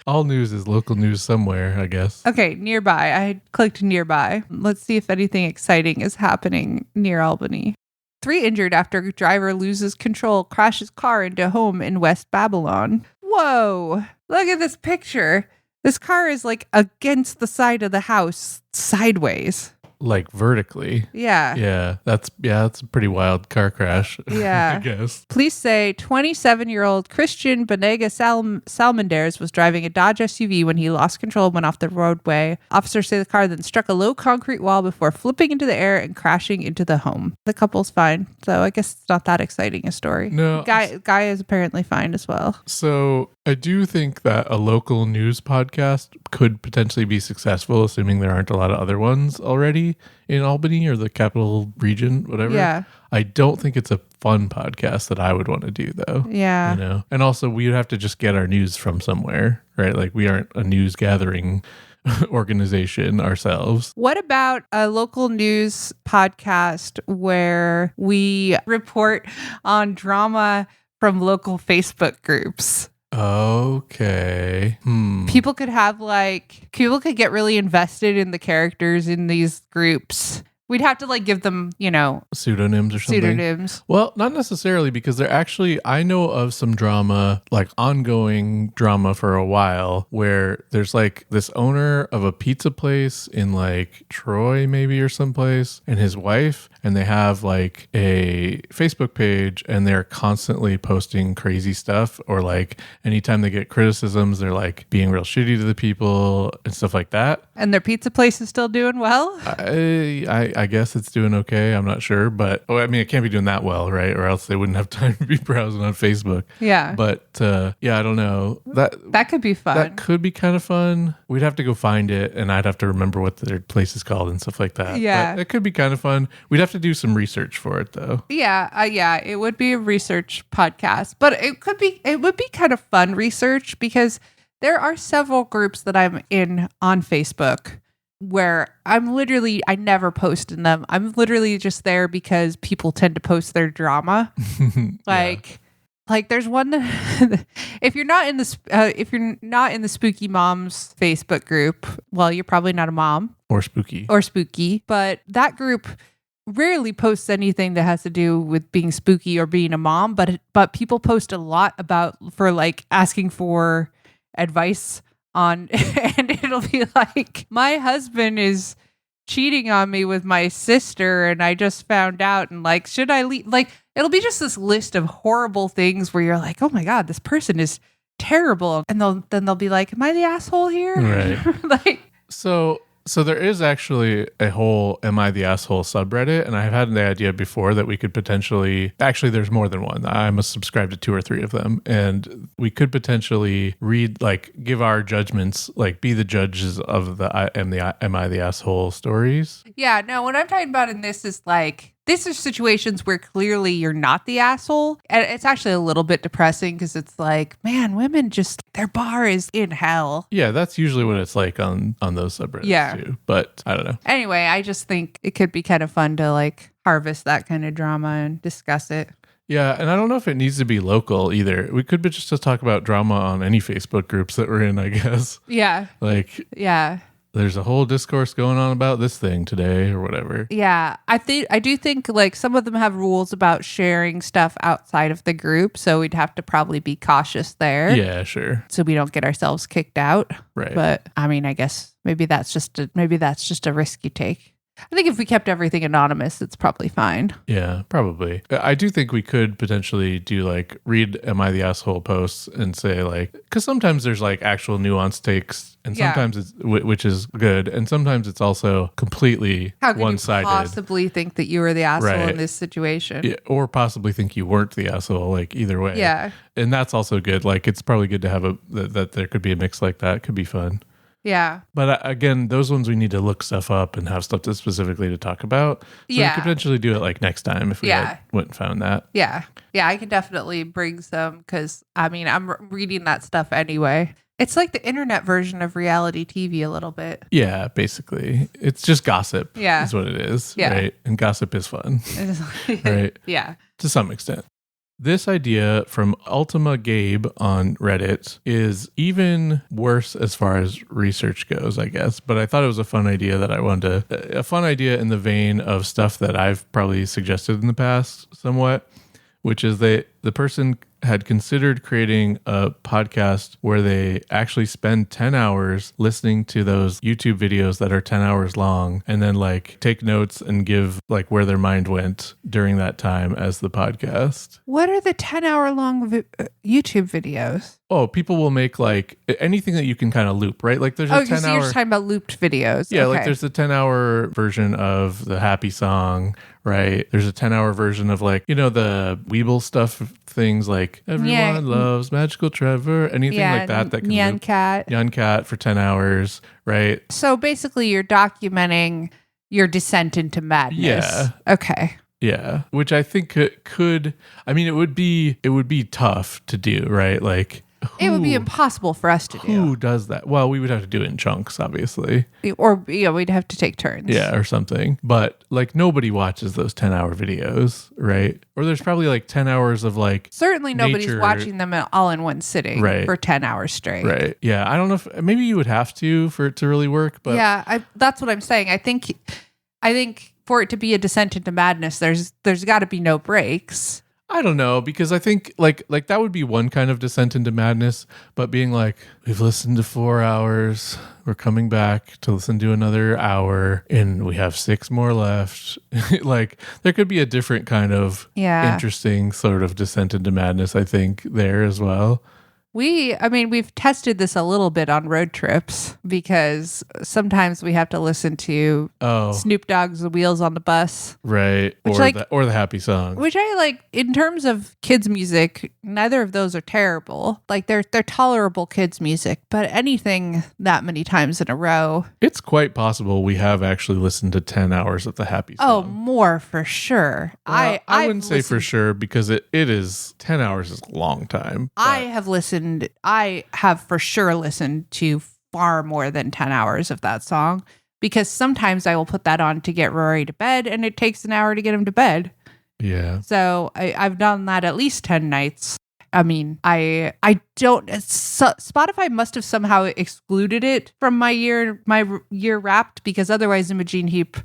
All news is local news somewhere, I guess. Okay, nearby. I clicked nearby. Let's see if anything exciting is happening near Albany. 3 injured after driver loses control, crashes car into home in West Babylon. Whoa, look at this picture. This car is like against the side of the house, sideways. Like vertically. Yeah. Yeah, that's a pretty wild car crash. Yeah. I guess. Police say 27-year-old Christian Benega Salmonders was driving a Dodge SUV when he lost control and went off the roadway. Officers say the car then struck a low concrete wall before flipping into the air and crashing into the home. The couple's fine, so I guess it's not that exciting a story. No. Guy is apparently fine as well. So I do think that a local news podcast could potentially be successful, assuming there aren't a lot of other ones already in Albany or the capital region, whatever. Yeah. I don't think it's a fun podcast that I would want to do, though. Yeah. You know, and also we would have to just get our news from somewhere, right? Like we aren't a news gathering organization ourselves. What about a local news podcast where we report on drama from local Facebook groups? Okay. People could get really invested in the characters in these groups. We'd have to like give them, Pseudonyms or something. pseudonyms. Well, not necessarily, because they're actually, I know of some drama, like ongoing drama for a while, where there's like this owner of a pizza place in like Troy maybe or someplace, and his wife, and they have like a Facebook page, and they're constantly posting crazy stuff, or like anytime they get criticisms, they're like being real shitty to the people and stuff like that. And their pizza place is still doing well? I guess it's doing okay. I'm not sure, but I mean, it can't be doing that well, right? Or else they wouldn't have time to be browsing on Facebook. Yeah. But I don't know. That could be fun. That could be kind of fun. We'd have to go find it, and I'd have to remember what their place is called and stuff like that. Yeah. But it could be kind of fun. We'd have to do some research for it, though. Yeah, it would be a research podcast, but it would be kind of fun research because there are several groups that I'm in on Facebook where I never post in them. I'm literally just there because people tend to post their drama. Like there's one that if you're not in the Spooky Moms Facebook group, well, you're probably not a mom or spooky, but that group rarely posts anything that has to do with being spooky or being a mom, but people post a lot for like asking for advice on, and it'll be like, my husband is cheating on me with my sister and I just found out, and like, should I leave? Like, it'll be just this list of horrible things where you're like, oh my God, this person is terrible. And they'll be like, am I the asshole here? Right. Like, So there is actually a whole Am I the Asshole subreddit, and I've had the idea before that we could potentially, actually there's more than one. I must subscribe to 2 or 3 of them, and we could potentially read, like, give our judgments, like be the judges of the Am I the Asshole stories. Yeah, no, what I'm talking about in this is like, these are situations where clearly you're not the asshole. And it's actually a little bit depressing because it's like, man, women just, their bar is in hell. Yeah, that's usually what it's like on those subreddits too. But I don't know. Anyway, I just think it could be kind of fun to like harvest that kind of drama and discuss it. Yeah, and I don't know if it needs to be local either. We could be just to talk about drama on any Facebook groups that we're in, I guess. Yeah. Like, Yeah. there's a whole discourse going on about this thing today or whatever. Yeah. I do think like some of them have rules about sharing stuff outside of the group. So we'd have to probably be cautious there. Yeah, sure. So we don't get ourselves kicked out. Right. But I mean, I guess maybe that's just a risk you take. I think if we kept everything anonymous, it's probably fine. Yeah, probably. I do think we could potentially do like read Am I the Asshole posts and say like, because sometimes there's like actual nuanced takes and Yeah. sometimes it's, which is good. And sometimes it's also completely How could one-sided. you possibly think that you were the asshole Right. in this situation? Yeah, or possibly think you weren't the asshole, like either way. Yeah. And that's also good. Like it's probably good to have that there could be a mix like that. It could be fun. Yeah. But again, those ones we need to look stuff up and have stuff to specifically to talk about. So Yeah. we could potentially do it like next time if we went and found that. Yeah. Yeah. I can definitely bring some because I mean, I'm reading that stuff anyway. It's like the internet version of reality TV a little bit. Yeah, basically. It's just gossip. Yeah. Is what it is. Yeah. Right. And gossip is fun. Right. Yeah. To some extent. This idea from Ultima Gabe on Reddit is even worse as far as research goes, I guess. But I thought it was a fun idea that I wanted to, a fun idea in the vein of stuff that I've probably suggested in the past somewhat, which is the person had considered creating a podcast where they actually spend 10 hours listening to those YouTube videos that are 10 hours long and then like take notes and give like where their mind went during that time as the podcast. What are the 10-hour long YouTube videos? Oh, people will make like anything that you can kind of loop, right? Like there's a 10 so hour. you're just talking about looped videos. Yeah, Okay. like there's a 10-hour version of the happy song, right? There's a 10-hour version of like, the Weeble stuff, things like everyone loves Magical Trevor, anything like that can Nyan loop. Cat. Young Cat for 10 hours, right? So basically you're documenting your descent into madness. Yeah. Okay. Yeah, which I think could I mean it would be tough to do, right? Like It would be impossible for us to do. Who does that? Well, we would have to do it in chunks, obviously. Or we'd have to take turns. Yeah, or something. But like nobody watches those 10-hour videos, right? Or there's probably like 10 hours of like Certainly nobody's nature- watching them all in one sitting Right. for 10 hours straight. Right. Yeah, I don't know if maybe you would have to for it to really work, but Yeah, that's what I'm saying. I think for it to be a descent into madness, there's got to be no breaks. I don't know, because I think like that would be one kind of descent into madness, but being like, we've listened to 4 hours, we're coming back to listen to another hour, and we have 6 more left. Like there could be a different kind of interesting sort of descent into madness, I think, there as well. We've tested this a little bit on road trips because sometimes we have to listen to Snoop Dogg's The Wheels on the Bus. Right. Or the happy song. Which I like in terms of kids music, neither of those are terrible. Like they're tolerable kids music, but anything that many times in a row. It's quite possible we have actually listened to 10 hours of the happy song. Oh, more for sure. Well, I wouldn't say for sure because it is 10 hours is a long time. I have for sure listened to far more than 10 hours of that song because sometimes I will put that on to get Rory to bed and it takes an hour to get him to bed. Yeah. So I've done that at least 10 nights. I mean, I don't. Spotify must have somehow excluded it from my year Wrapped because otherwise Imogene Heap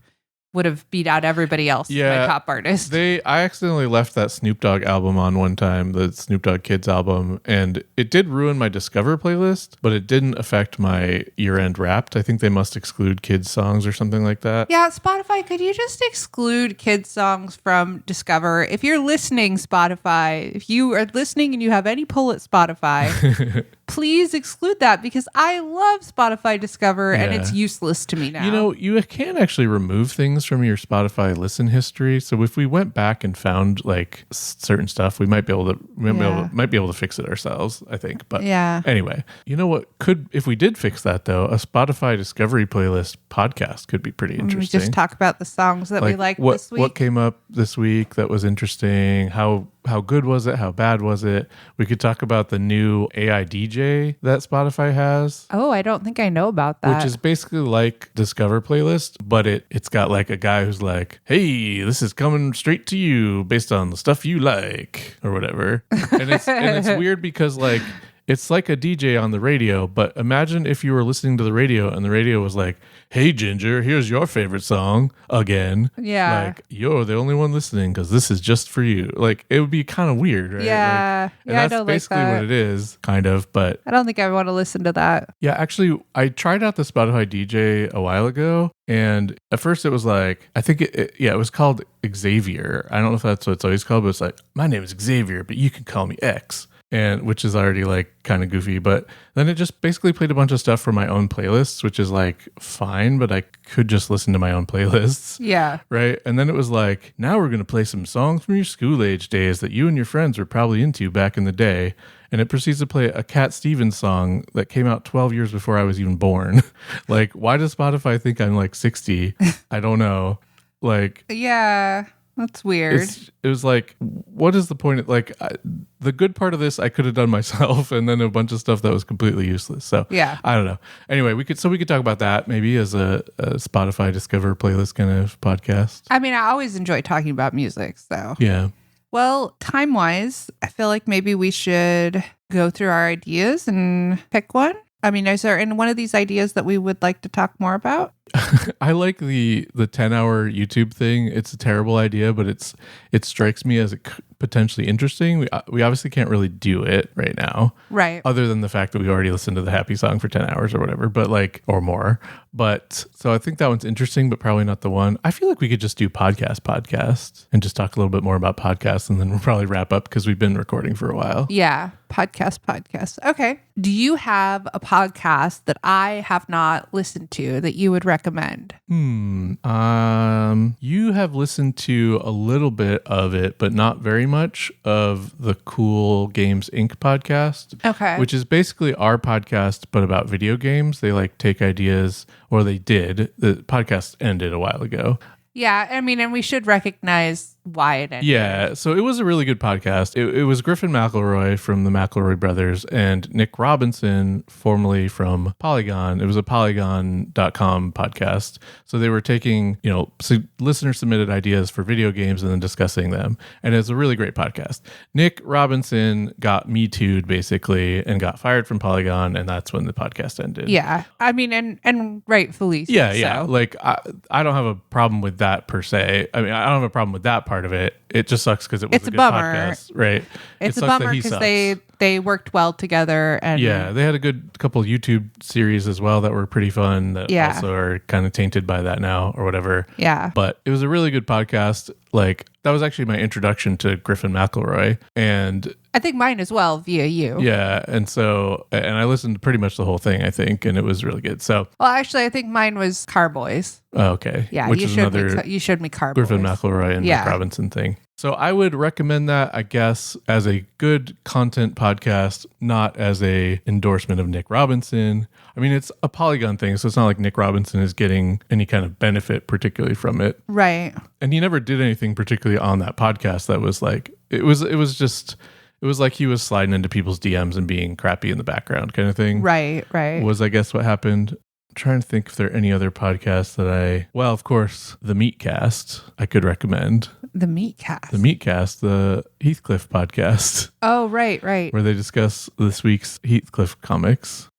would have beat out everybody else. Yeah, my top artist. I accidentally left that Snoop Dogg album on one time, the Snoop Dogg Kids album, and it did ruin my Discover playlist, but it didn't affect my year-end Wrapped. I think they must exclude kids songs or something like that. Yeah, Spotify, could you just exclude kids songs from Discover? If you're listening, Spotify, if you are listening and you have any pull at Spotify, please exclude that because I love Spotify Discover and it's useless to me now. You can actually remove things from your Spotify listen history. So if we went back and found like certain stuff, we might be able to fix it ourselves, I think. But anyway, you know what if we did fix that though, a Spotify Discovery playlist podcast could be pretty interesting. We just talk about the songs that we like this week. What came up this week that was interesting? How how good was it? How bad was it? We could talk about the new AI DJ that Spotify has. Oh, I don't think I know about that. Which is basically like Discover playlist, but it's got like a guy who's like, hey, this is coming straight to you based on the stuff you like or whatever. And it's weird because like it's like a DJ on the radio, but imagine if you were listening to the radio and the radio was like, hey, Ginger, here's your favorite song again. Yeah. Like, you're the only one listening because this is just for you. Like, it would be kind of weird, right? Yeah. Like, and that's basically what it is, kind of. But I don't think I want to listen to that. yeah, actually, I tried out the Spotify DJ a while ago. And at first it was like, I think it was called Xavier. I don't know if that's what it's always called, but it's like, my name is Xavier, but you can call me X. And which is already like kind of goofy, but then it just basically played a bunch of stuff for my own playlists, which is like fine, but I could just listen to my own playlists. Yeah. Right. And then it was like, now we're going to play some songs from your school age days that you and your friends were probably into back in the day. And it proceeds to play a Cat Stevens song that came out 12 years before I was even born. Like, why does Spotify think I'm like 60? I don't know. Like, yeah. That's weird. It was like, what is the point? Like, the good part of this I could have done myself, and then a bunch of stuff that was completely useless. So yeah, I don't know. Anyway, we could talk about that maybe as a Spotify Discover playlist kind of podcast. I mean, I always enjoy talking about music. So yeah. Well, time wise, I feel like maybe we should go through our ideas and pick one. I mean, is there any one of these ideas that we would like to talk more about? I like the 10-hour YouTube thing. It's a terrible idea, but it strikes me as potentially interesting. We obviously can't really do it right now. Right. Other than the fact that we already listened to the happy song for 10 hours or whatever, but like, or more. But so I think that one's interesting, but probably not the one. I feel like we could just do podcast and just talk a little bit more about podcasts, and then we'll probably wrap up because we've been recording for a while. Yeah. Podcast. Okay. Do you have a podcast that I have not listened to that you would recommend? You have listened to a little bit of it, but not very much of the Cool Games Inc. podcast. Okay. Which is basically our podcast, but about video games. They like take ideas, or they did. The podcast ended a while ago. Yeah, I mean, and we should recognize why it ended. Yeah, so it was a really good podcast. It was Griffin McElroy from the McElroy brothers and Nick Robinson, formerly from Polygon. It was a Polygon.com podcast. So they were taking, listener submitted ideas for video games and then discussing them. And it's a really great podcast. Nick Robinson got Me Too'd basically and got fired from Polygon, and that's when the podcast ended. Yeah, I mean, and rightfully so. Yeah. Like, I don't have a problem with that per se. I mean, I don't have a problem with that part of it. It just sucks because it was a good bummer. Podcast, right? It's a bummer because they worked well together. And yeah, they had a good couple YouTube series as well that were pretty fun that also are kind of tainted by that now or whatever. Yeah. But it was a really good podcast. Like, that was actually my introduction to Griffin McElroy. And I think mine as well via you. Yeah. And I listened to pretty much the whole thing, I think, and it was really good. So, well, actually, I think mine was Carboys. Oh, okay. Yeah, which you is showed another me Carboys. Griffin McElroy and Nick Robinson thing. So I would recommend that, I guess, as a good content podcast, not as a endorsement of Nick Robinson. I mean, it's a Polygon thing, so it's not like Nick Robinson is getting any kind of benefit particularly from it. Right. And he never did anything particularly on that podcast that was like, it was like he was sliding into people's DMs and being crappy in the background kind of thing. Right. Was, I guess, what happened. I'm trying to think if there are any other podcasts that well, of course, the Meatcast I could recommend. The Meatcast. The Meatcast, the Heathcliff podcast. Oh, right. Where they discuss this week's Heathcliff comics.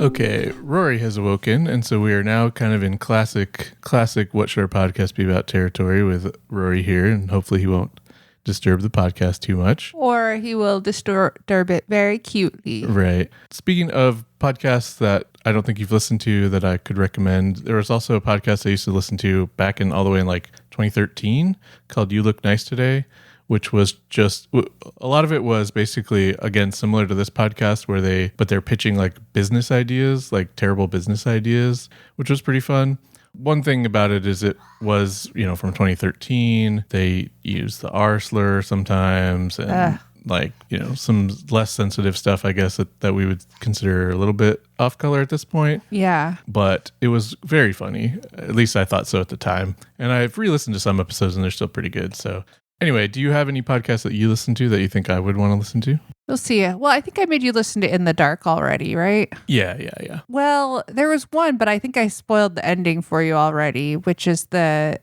Okay, Rory has awoken, and so we are now kind of in classic what should our podcast be about territory with Rory here, and hopefully he won't disturb the podcast too much. Or he will disturb it very cutely. Right. Speaking of podcasts that I don't think you've listened to that I could recommend, there was also a podcast I used to listen to back in all the way in like 2013 called You Look Nice Today, which was just, a lot of it was basically, again, similar to this podcast but they're pitching like business ideas, like terrible business ideas, which was pretty fun. One thing about it is it was, from 2013, they use the R slur sometimes and like, some less sensitive stuff, I guess, that we would consider a little bit off color at this point. Yeah. But it was very funny. At least I thought so at the time. And I've re-listened to some episodes and they're still pretty good. So anyway, do you have any podcasts that you listen to that you think I would want to listen to? We'll see. Well, I think I made you listen to In the Dark already, right? Yeah. Well, there was one, but I think I spoiled the ending for you already, which is the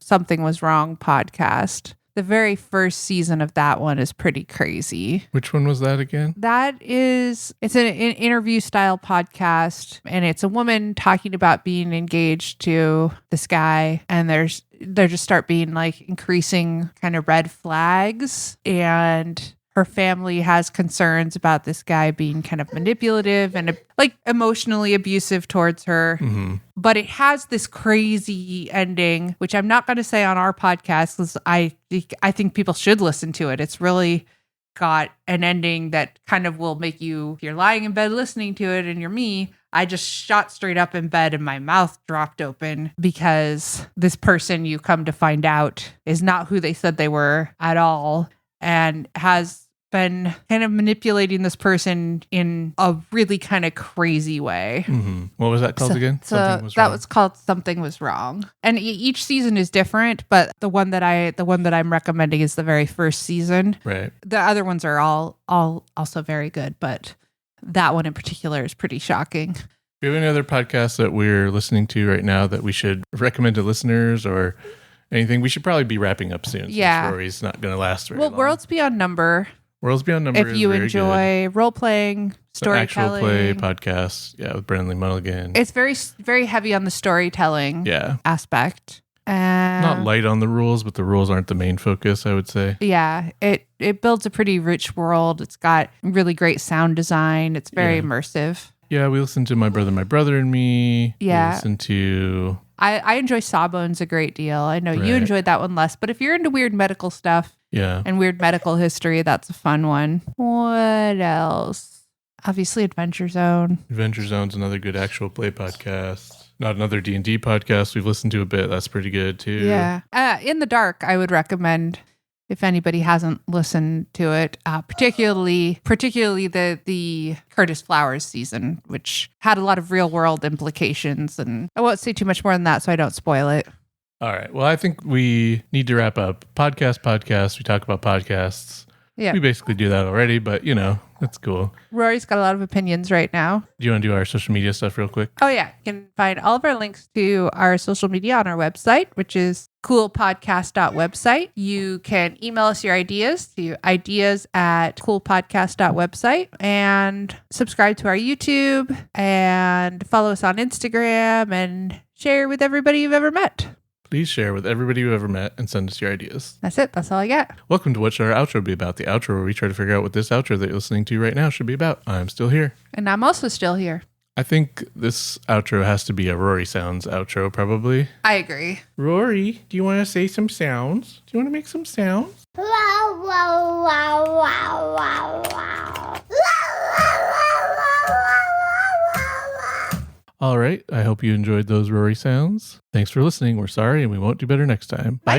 Something Was Wrong podcast. The very first season of that one is pretty crazy. Which one was that again? It's an interview style podcast, and it's a woman talking about being engaged to this guy, and there just start being like increasing kind of red flags, and her family has concerns about this guy being kind of manipulative and like emotionally abusive towards her. Mm-hmm. But it has this crazy ending, which I'm not going to say on our podcast because I think people should listen to it. It's really got an ending that kind of will make you, if you're lying in bed listening to it and you're me, I just shot straight up in bed and my mouth dropped open because this person, you come to find out, is not who they said they were at all and has been kind of manipulating this person in a really kind of crazy way. Mm-hmm. What was that called again? Was called Something Was Wrong. And each season is different, but the one that I'm recommending is the very first season. Right. The other ones are all also very good, but that one in particular is pretty shocking. Do you have any other podcasts that we're listening to right now that we should recommend to listeners or anything? We should probably be wrapping up soon. Yeah. Story's not going to last very long. Worlds Beyond Number. Worlds Beyond Number if you enjoy role playing, storytelling, actual play podcast, with Brennan Lee Mulligan. It's very, very heavy on the storytelling aspect. Not light on the rules, but the rules aren't the main focus, I would say. Yeah, it builds a pretty rich world. It's got really great sound design. It's very immersive. Yeah, we listened to My Brother and Me. Yeah. We listened to... I enjoy Sawbones a great deal. I know you enjoyed that one less, but if you're into weird medical stuff and weird medical history, that's a fun one. What else? Obviously, Adventure Zone. Adventure Zone's another good actual play podcast. Not another D&D podcast we've listened to a bit. That's pretty good, too. Yeah. In the Dark, I would recommend if anybody hasn't listened to it, particularly the Curtis Flowers season, which had a lot of real world implications. And I won't say too much more than that so I don't spoil it. All right. Well, I think we need to wrap up. Podcast. We talk about podcasts. Yeah. We basically do that already, but that's cool. Rory's got a lot of opinions right now. Do you want to do our social media stuff real quick? Oh, yeah. You can find all of our links to our social media on our website, which is coolpodcast.website. You can email us your ideas to ideas@coolpodcast.website and subscribe to our YouTube and follow us on Instagram and share with everybody you've ever met. Please share with everybody you've ever met and send us your ideas. That's it. That's all I got. Welcome to What Should Our Outro Be About? The outro where we try to figure out what this outro that you're listening to right now should be about. I'm still here. And I'm also still here. I think this outro has to be a Rory Sounds outro, probably. I agree. Rory, do you want to say some sounds? Do you want to make some sounds? Wow, wow, wow, wow, wow, wow. All right. I hope you enjoyed those Rory sounds. Thanks for listening. We're sorry, and we won't do better next time. Bye.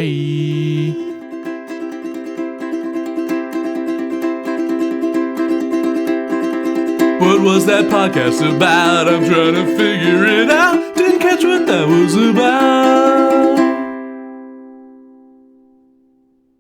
What was that podcast about? I'm trying to figure it out. Didn't catch what that was about.